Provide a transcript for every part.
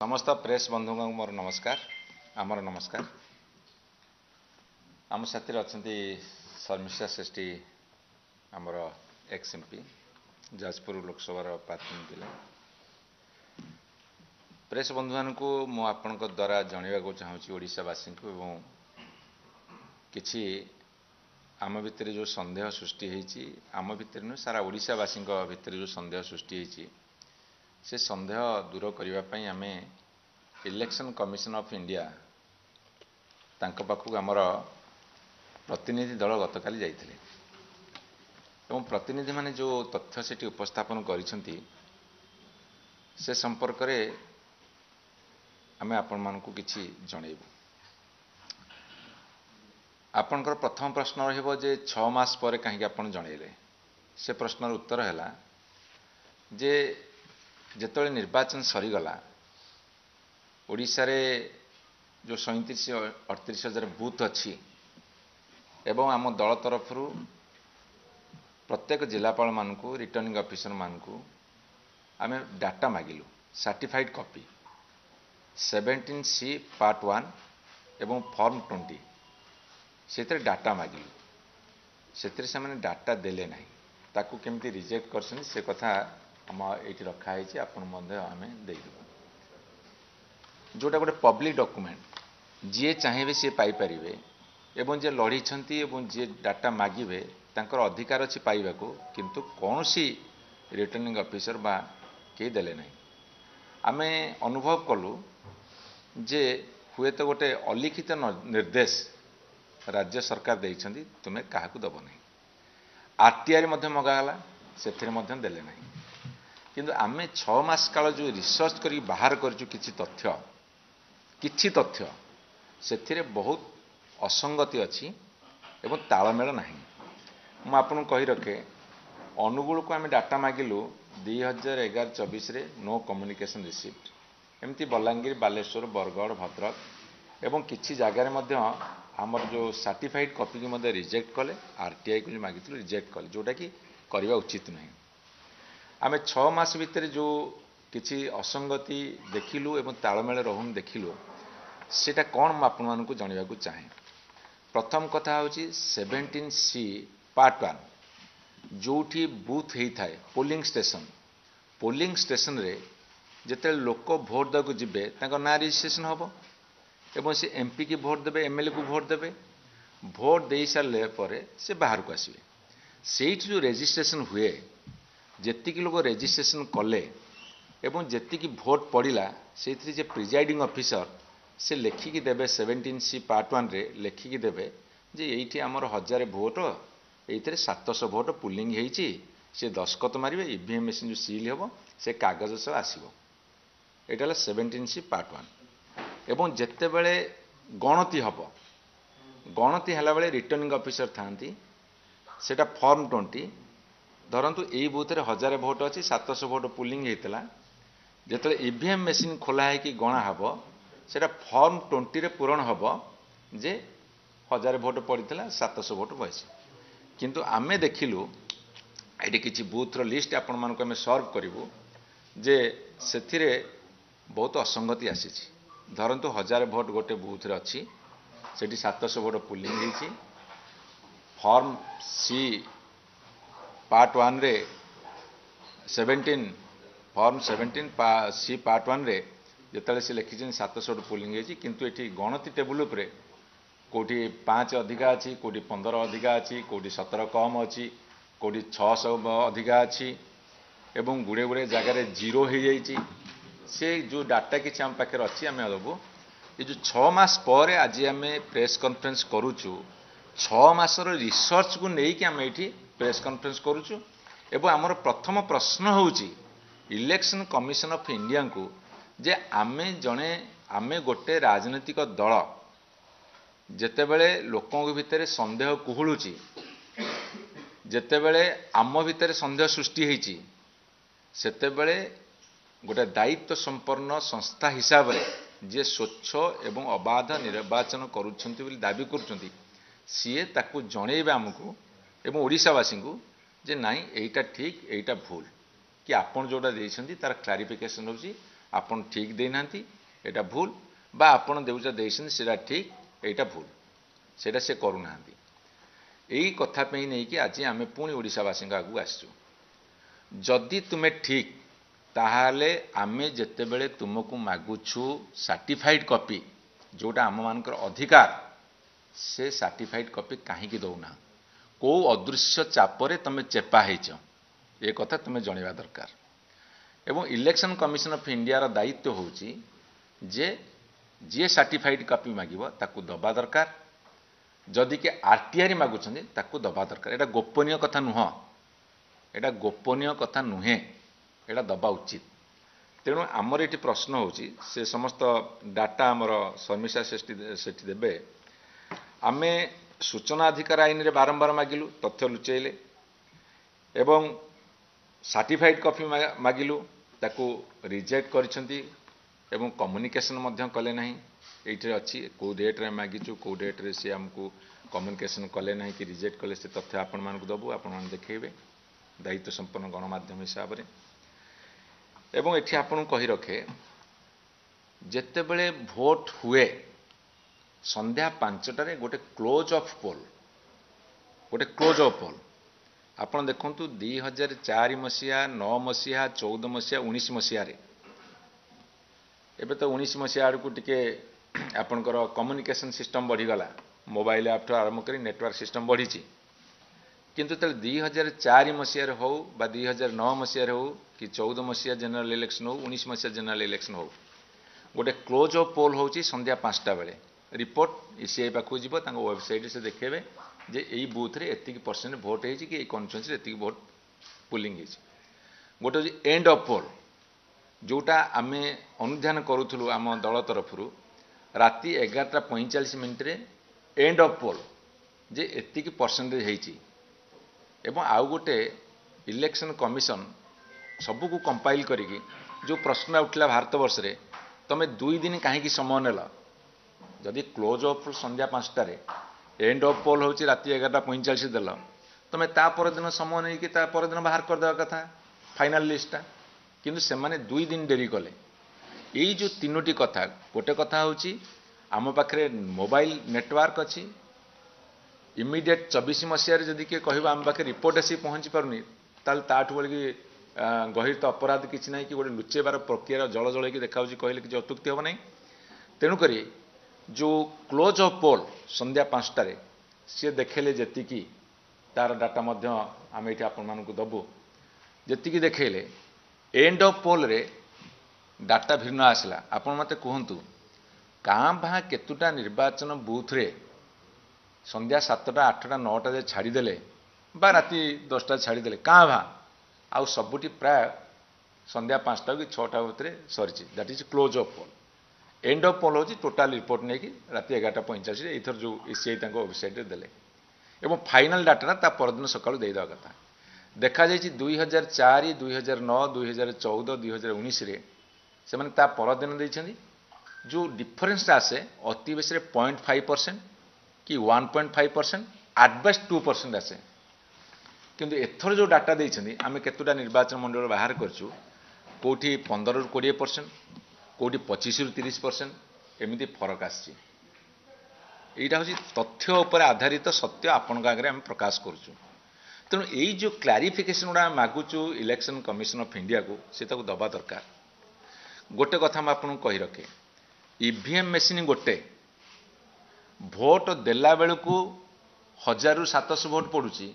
समस्त प्रेस बंधु मोर नमस्कार आमर नमस्कार आम साथी अच्छा शर्मिष्ठा श्रेष्ठी आमर एक्स एमपी जाजपुर लोकसभा प्रार्थी प्रेस बंधु मान आपण द्वारा जनवाक चाहूँगी ओडिशावासी को किछि आम भितर जो संदेह सृष्टि होती आम भितर नुह सारा ओडिशावासी भितर जो संदेह सृष्टि होती से संदेह दूर करने आम इलेक्शन कमिशन ऑफ इंडिया तांको पाखु आमर प्रतिनिधि दल गतकाली जाइथिले एवं प्रतिनिधि माने जो तथ्य सेठी उपस्थापन करिसेंती से संपर्क रे आमे आपण मानकु किछि जणैबु। आपनकर प्रथम प्रश्न रहिबो जे 6 मास पर काहे आपण जणैले से प्रश्नर उत्तर हैला जे जेतले निर्वाचन सरीगला ओडिशा रे जो 37-38 हजार बूथ अच्छी एवं आम दल तरफ प्रत्येक जिलापाल मानकु रिटर्निंग ऑफिसर मानकु आमे डाटा मागिलु सर्टिफाइड कॉपी 17C पार्ट 1 एवं फॉर्म 20 से डाटा मागिलु से मैंने डाटा देले नहीं ताकू केमती रिजेक्ट करछन से कथा आम ये रखाई आपण आम देदेबू जोटा गोटे पब्लिक डॉक्यूमेंट जी चाहिए सी पाइपर एवं जे लड़ी जी डाटा मागिबे तांकर अधिकार अच्छी पाइबाकू किंतु कौन सी रिटर्निंग ऑफिसर बा के देले नहीं आमे अनुभव कलु जे हुए तो गोटे अलिखित निर्देश राज्य सरकार देइछंती तुमे काहाकू दब नहीं आरटीआई मध्य मगागला से देले नहीं किंतु आमे 6 मास काल जो रिसर्च करी बाहर करजु किछि तथ्य से बहुत असंगति अच्छी एवं तालमेल नहीं मु आपन कहि रखे अनुगुल को आम डाटा मागिलु 2011-24 रे नो कम्युनिकेशन रिसीव्ड एमती बलांगीर बालेश्वर बरगढ़ भद्रक एवं किछि जगार मध्य आमर जो सर्टिफाइड कॉपी की मध्य रिजेक्ट कले आरटीआई को मागिलु रिजेक्ट कले जोटा कि करवा उचित नहीं आम 6 मास भितर जो किछि असंगति देखिलु एवं तालमेल रहुन देखिलु सेटा कौन मु आपण मानकु जणिबाकू चाहे। प्रथम कथा होची 17C पार्ट 1 जोठी बूथ हेई थाए पोलिंग स्टेशन रे जेते लोक भोट दाकू जिबे तांको ना रजिस्ट्रेशन होबो एवं से एमपी की भोट देबे एमएलए को भोट देबे भोट दे सारे पर से बाहर को आसबे सेठी जो रजिस्ट्रेशन हुए जेतिकी लोग रजिस्ट्रेशन कले एवं जेतिकी भोट पड़िला से जे प्रिजाइडिंग ऑफिसर से लेखिकी देबे 17C पार्ट 1 रे लेखिकी देबे जे एठी हमर 1000 भोट एइतरे 700 भोट पुलिंग हेइची से दस्खत मारिबे ईवीएम मशीन जो सील हेबो से कागज सब आसीबो एटा 17C पार्ट 1 एवं जेते बेले गणति हबो गणति हला बेले रिटर्निंग ऑफिसर थांती सेटा फॉर्म 20 धरतु यही बूथ रे 1000 भोट अच्छी 700 भोट पुलिंग होता जो ईवीएम मेसीन खोला है कि गणा हम से फॉर्म 20 रे पूरण हम जे 1000 भोट पड़ता 700 भोट बसी किंतु आमे देखिलु ये किसी बूथ रो लिस्ट आपण मानक आमे सर्व करिवु जे सेथिरे बहुत असंगति आसी धरतु 1000 भोट गोटे बूथ रे अच्छी सेठी 700 भोट पुलिंग होती फॉर्म C पार्ट 1 रे 17 फॉर्म 17C पार्ट 1 रे जिते से लिखी 700 पुलिंग होती किंतु ये गणति टेबुल उपरे कोटी 5 अधिका अच्छी कोटी 15 अधिका अच्छी कोटी 17 कम अच्छी कोटी 600 अधिका अच्छी एवं गुड़े गुड़े जगार जीरो हो जाइए से जो डाटा किसी आम पाखे अच्छी आम दबू ये जो 6 मास पर आज आम प्रेस कॉन्फ्रेंस करुचु 6 मासर रिसर्च को लेकिन आम ये प्रेस कॉन्फ्रेंस करुचु एवं आमर प्रथम प्रश्न होची इलेक्शन कमिशन ऑफ इंडिया को जे आमे जने आमे गोटे राजनीतिक दल जेतेबेले लोकों भितर संदेह कुहुलुची जेतेबेले आम भितर संदेह सृष्टि होईची सेतेबेले गोटे दायित्व संपन्न संस्था हिसाब रे जे स्वच्छ एवं अबाध निर्वाचन करुछंती बोली दाबी करुछंती सीए ताकू जणेबे आमको एवं ओडिशावासी को जे नाई एटा ठीक एटा भूल कि आपन जोड़ा देइछंती तार क्लारिफिकेशन होची आपन ठीक देना एटा भूल बा आपन देउचा देइसन सेटा ठीक एटा भूल सेटा से करूना यही कथा पे नहीं कि आज आम पुणी ओडिशावासी आगू आसचु जदि तुम्हें ठीक ताहाले आमे जेतेबेले तुमको मागुछु सर्टिफाइड कॉपी जोटा आम मानकर अधिकार से सर्टिफाइड कॉपी कहीं दौना को अदृश्य चापरे तुम चेपा होच ये कथा तुम्हें जनवा दरकार एवं इलेक्शन कमिशन ऑफ इंडिया रा दायित्व होची जे जी सर्टिफाइड कॉपी मागिबो ताकू दबा दरकार जदि के आरटीआई मागुछन्ति ताकू दबा दरकार एटा गोपनीय कथा नुह एटा गोपनीय कथा नुहे एटा दबा उचित तेणु आमर ये प्रश्न होची से समस्त डाटा आमर शर्मिष्ठा सेठी देबे आमे सूचना अधिकार आईन रे बारंबार मागिलु तथ्य लुचेले एवं सर्टिफाइड कॉपी मागिलु ताकू रिजेक्ट करिसंती एवं कम्युनिकेशन मध्य कले नहीं ये अच्छी कौ डेट रे मागिचु कौ डेट रे से हमको कम्युनिकेशन कले नहीं कि रिजेक्ट कले से तथ्य आपण मानक दबु आपण मान देखेबे दायित्व संपन्न गणमाध्यम हिसाब रे एवं एठी आपण कहि रखे जेते बेले भोट हुए संध्या 5टारे गोटे क्लोज ऑफ पोल आपण देखंतु 2004 मसिया 9 मसिया 14 मसिया 19 मसिया रे एबे तो 19 मसिया आड़ को टिके आपनकर कम्युनिकेशन सिस्टम बढ़ी गला मोबाइल ऐप ठो आरंभ करी नेटवर्क सिस्टम बढ़ी किंतु तले 2004 मसिया रे हो बा 2009 मसिया रे हो कि 14 मसिया जनरल इलेक्शन हो 19 मसिया जनरल इलेक्शन हो गोटे क्लोज ऑफ पोल होची संध्या 5टा बेले रिपोर्ट ईसीआई पाखु जीव तांको वेबसाइट से देखेबे जे एई बूथ रे एतिक परसेंट वोट हेची कि एई कॉन्स्टिट्यूएंसी रे एतिक वोट पुलिंग हेची गोटे एंड ऑफ पोल जोटा आमे अनुध्यान करूथलु आम दल तरफरु राति 11:45 रे एंड ऑफ पोल जे एतिक परसेंटेज हेची एवं आउ गोटे इलेक्शन कमिशन सबको कंपाइल करिकी जो प्रश्न उठला भारत वर्ष रे तमे 2 दिन कहीं समय नेल जदि क्लोज ऑफ संध्या 5टारे एंड ऑफ पोल होची राति 11:45 देल तमे ता पर दिन समय नहीं कि ता पर दिन बाहर कर देवा कथा फाइनल लिस्टटा किंतु से माने 2 दिन डेरी कले यही जो 3टी कथा गोटे कथा होची आम पाखरे मोबाइल नेटवर्क अच्छी इमिडिएट 24 मसीह जदि किए कह आम पाखे रिपोर्ट आसी पहुँची पारुनी ताठू बोल गहिर तो अपराध किसी ना कि गोटे लुचेबार प्रक्रिया जल जल देखा कहले कि अत्युक्ति हम ना तेणुक जो क्लोज ऑफ पोल संध्या 5टारे सी देखेले जी तार डाटा आम ये आपण दबु जी देखेले एंड ऑफ पोल रे डाटा भिन्न आसला आपण मते कहतु काँ भाँ केतुटा निर्वाचन बूथ रे संध्या 7टा 8टा 9टा छाड़ीदे बा राति 10टा छाड़ीदे काँ भा आउ सबुटी प्राय संध्या 5टा कि 6टा भितर सरी that is close of poll end of poll होची टोटाल रिपोर्ट नहीं कि राति 11:45 एथर जो ईसीआई वेबसाइट रे देले एवं फाइनल डाटा ता परदिन सकाळु देई दवा कथा देखा जायछि 2004 2009 2014 2019 रे से माने ता परदिन देइछन्ती जो डिफरेंस आसे अति बेसी 0.5% कि 1.5% एट बेस्ट 2% आसे किंतु एथर जो डाटा देइछन्ती आमे केतुटा निर्वाचन मंडल बाहर करछु कोठी 15 ରୁ 20% कोठी 25 ରୁ 30% एमिति फरक आछि एटा होछि तथ्य उपर आधारित सत्य आपन आगे आम प्रकाश करछु तेणु यही जो क्लारिफिकेशन गुड़ा मागुचु इलेक्शन कमिशन ऑफ इंडिया को से ताको दबा दरकार गोटे कथा हम आपन कहि रखे ईवीएम मशीन गोटे भोट देला बेलू 1000 ରୁ 700 भोट पड़ुची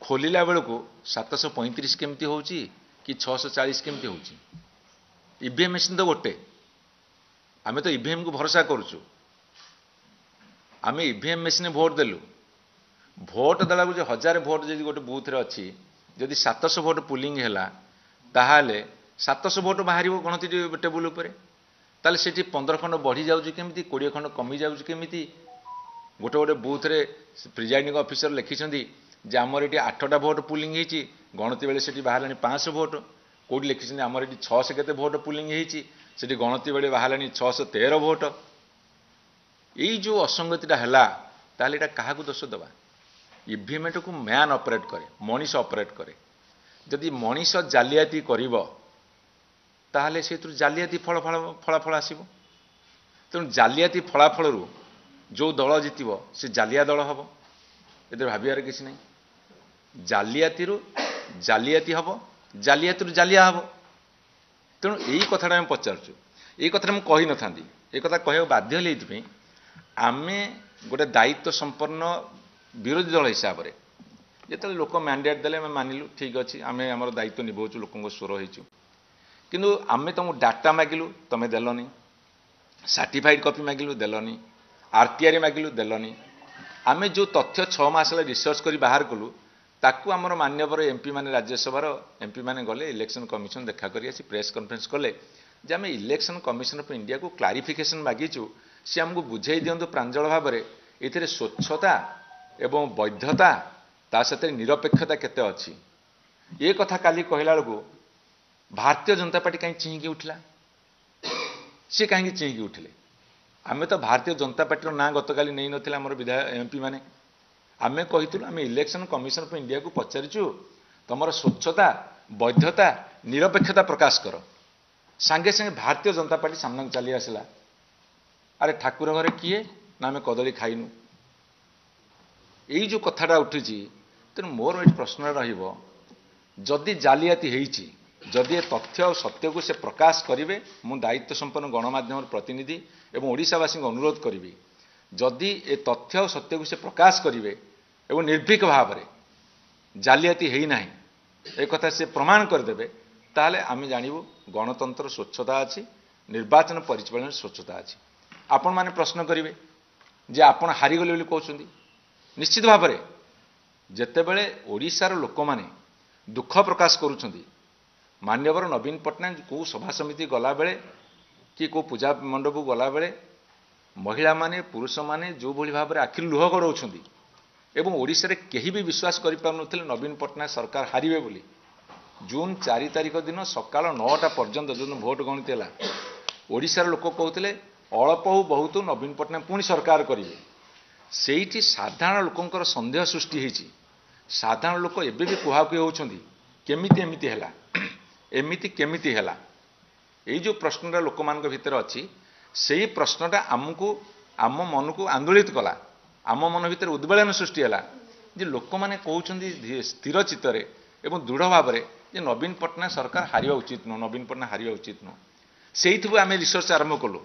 खोलिला बेलू 735 केमती होची कि 640 केमती होची ईवीएम मशीन तो गोटे आमे तो ईवीएम को भरोसा करूछु आमे ईवीएम मशीन भोट देलु भोट देला जो 1000 भोट जदि गोटे बूथ रे अच्छी जदि 700 भोट पुलिंग हैला ताहाले 700 भोट बाहर गणति टेबुल उपरे ताले सेठी 15 खंड बढ़ी जाउची केमिति 20 खंड कमी जाउची केमिति गोटे गोटे बूथ रे प्रिजाइडिंग ऑफिसर लिखिछन्ती जे हमर एटी 8टा भोट पुलिंग हेची गणति बेले सेठी बाहरलानी 500 भोट कोडी लिखिछन्ती हमर एटी 600 केते भोट पुलिंग हेची सेठी गणति बेले बाहरलानी 613 भोट यही जो असंगतिटा हैला ताले एटा काहाकू दोष दबा ईवीएम को मैन ऑपरेट करे मनीष ऑपरेट करे जदि मनीष जालियाती करिवो ताहले सेतु जालियाती फलाफल आसीबो तेणु जालियाती फलाफल जो दल जितब से जालिया दल हम ए भाबार किसी ना जालियाती जालियाती हम जालियाती जालिया हम तेणु यही कथाटा आम पचारूँ ये कथा मुझे कही न था ये कथा कह बाध्य ये आम गोटे दायित्व संपन्न विरोधी दल हिसाब से जो लोक मैंडेट देले मानिलु ठीक अच्छे आम आम दायित्व निभाऊँ लोक स्वर हो किंतु आम तुमको डाटा मागिलु तुम देलनी सर्टिफाइड कॉपी मागिलु देलनी आरटीआर मागिलु देलनी आम जो तथ्य 6 मास रिसर्च कर बाहर कलु ताकू आमर मान्यवर एमपी माने राज्यसभा एमपी माने गले इलेक्शन कमिशन देखा करी आसी प्रेस कॉन्फ्रेंस कले जे आम इलेक्शन कमिशन ऑफ इंडिया को क्लारिफिकेशन मागिचु सी आमको बुझे दिंतु प्रांजल भाव में ये स्वच्छता एवं वैधता ता सहित निरपेक्षता केते अच्छी ये कथा काली कहला बेलू भारतीय जनता पार्टी कहीं चिहिकी उठला सी कहीं चिहिकी उठिले आम तो भारतीय जनता पार्टी ना गतकाली नहीं नथिला हमर विधायक एमपी माने आम कही आम इलेक्शन कमिशन ऑफ इंडिया को पचारिचु तुम स्वच्छता वैधता निरपेक्षता प्रकाश कर सांगे सांगे भारतीय जनता पार्टी सामना चली आसला अरे ठाकुर घरे किए ना आम कदली खाइनु यही जो कथाटा उठी तेणु मोर ये प्रश्न रदी जालियाती होती जदि ये तथ्य और सत्य को से प्रकाश करेंगे मु दायित्व संपन्न गणमाध्यम प्रतिनिधि एवं ओडिशावासी को अनुरोध करी जदि ये तथ्य और सत्य को से प्रकाश करेंगे एवं निर्भीक भाव में जालियाती है एक कथा से प्रमाण करदे ताहले आम जानू गणतंत्र स्वच्छता अच्छी निर्वाचन परिचालन स्वच्छता अच्छी आपण माने प्रश्न करेंगे जे आपण हारीगले बोली कहते निश्चित भाव में जेतेबेले ओडिशार लोक माने दुख प्रकाश करुछंती मान्यवर नवीन पट्टनायक को सभा समिति गला बेले कि को पूजा मंडप गला बेले महिला माने पुरुष माने जो भली भाव में आखिर लुह गड़ाउछंती एवं ओडिशा रे केही भी विश्वास करि पारुनथिले नवीन पट्टनायक सरकार हारिबे बोली जून 4 तारिख दिन सकाल 9टा पर्यंत जो भोट गणति है ओडिशार लोक कहते अल्प हो बहुत नवीन पट्टनायक पुणी सरकार करेंगे से साधारण लोकंर सन्देह सृष्टि होती साधारण लोक एबे भी कुहाकुही होती केमिति एमिति हैला एमिति केमिति हैला ये जो प्रश्नटा लोक मान भीतर अच्छी से प्रश्नटा आमको आम मन को आंदोलित कला आम मन भीतर उद्वेलन सृष्टि है जे लोक मैंने कहते स्थिर चित्तरे एवं दृढ़ भाव में जे नवीन पट्टनायक सरकार हारिबा उचित नुह नवीन पट्टनायक हारिबा उचित नुह से आम रिसर्च आरंभ कलु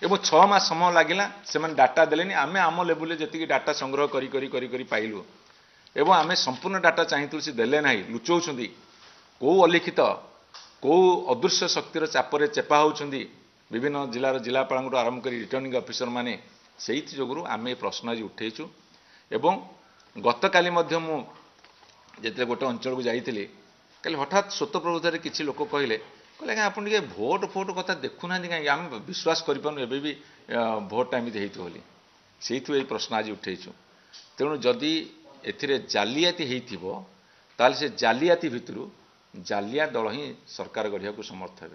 एवं 6 मास समय लगिला से डाटा देलेनी आम आम लेवल जी डाटा संग्रह करी पाइलु एवं आम संपूर्ण डाटा चाहिए से देले ना लुचौंट कौ अलिखित कौ अदृश्य शक्तिर चापर चेपा होती विभिन्न जिलार जिलापाल आरंभ कर रिटर्निंग ऑफिसर माने से जो आम ये प्रश्न आज उठेचु एवं गतकाली जिते गोटे अंचल को जाइए कल हठात स्वतःप्रभुतार किसी लोक कहले कहले आप भोट फोट कथा देखुना कहीं आम विश्वास करूँ एवं भी भोटा एमती होती से ये प्रश्न आज उठेचु तेणु जदि ए जालियाती होता से जालियाती भितर जालिया दल ही सरकार गढ़िया को समर्थ हे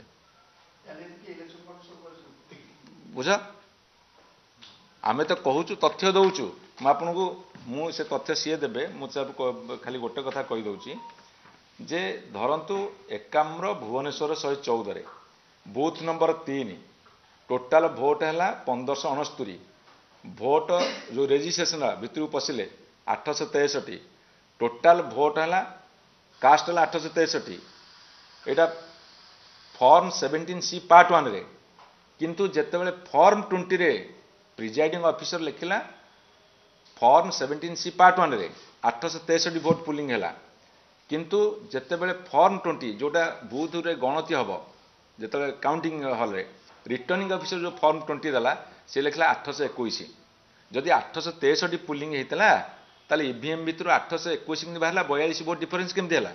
बुझ आम तो कहूँ तथ्य दौचु आपको मुझे तथ्य सी देवे मुझे खाली गोटे कथा कहीदे जे धरतु Ekamra Bhubaneswar 114 booth number 3 total vote है 1569 भोट जो रेजिस्ट्रेशन भितर पशिले 863 टोटाल भोट है कास्ट है 863 यहाँ फॉर्म 17C पार्ट 1 रे किंतु जेतेबेले फॉर्म 20 रे प्रिजाइडिंग ऑफिसर लिखिला फॉर्म 17C पार्ट 1 रे 863 भोट पुलिंग है किंतु जेतेबेले फॉर्म 20 जोटा बूथ रे गणति हम जो काउंटिंग हॉल रे रिटर्निंग ऑफिसर जो फॉर्म 20 देला से लिखला 821 जदि 863 पुलिंग होता ताले ईवीएम भितर 821 बाहर 42 भोट डिफरेन्स केमती है